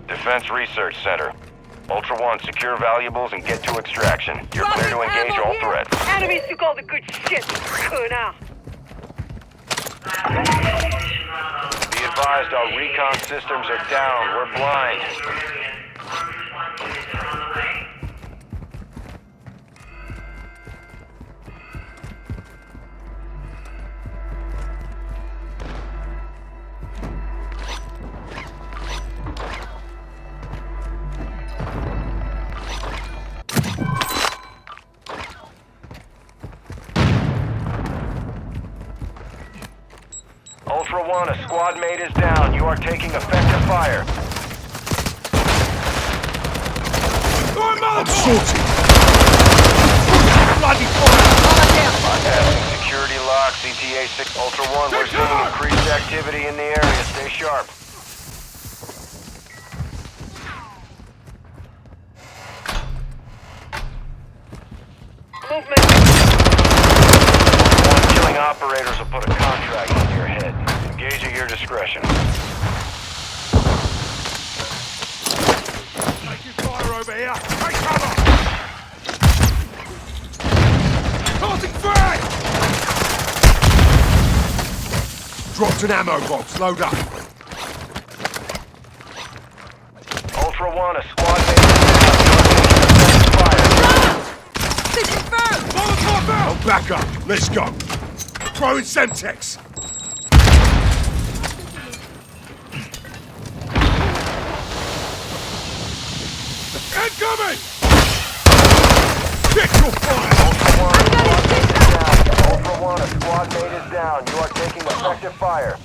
Defense Research Center. Ultra One, secure valuables and get to extraction. You're clear to engage all threats. Enemies took all the good shit. Connard. Be advised, our recon systems are down. We're blind. Ultra One, a squad mate is down. You are taking effective fire. I'm sorted! Bloody fire! Bypassing security lock, CTA 6 Ultra One. We're seeing increased activity in the area. Stay sharp. Movement. One, killing operators will put a contract on your head. Engage at your discretion. Taking fire over here! Take cover! Tossing frag! Dropped an ammo box, load up. Ultra One, a squad mate is down. Fire. Molotov out! Oh, back up, let's go. Throwing Semtex. Incoming! Get your fire! Ultra One, a squad mate is down. You are taking effective fire.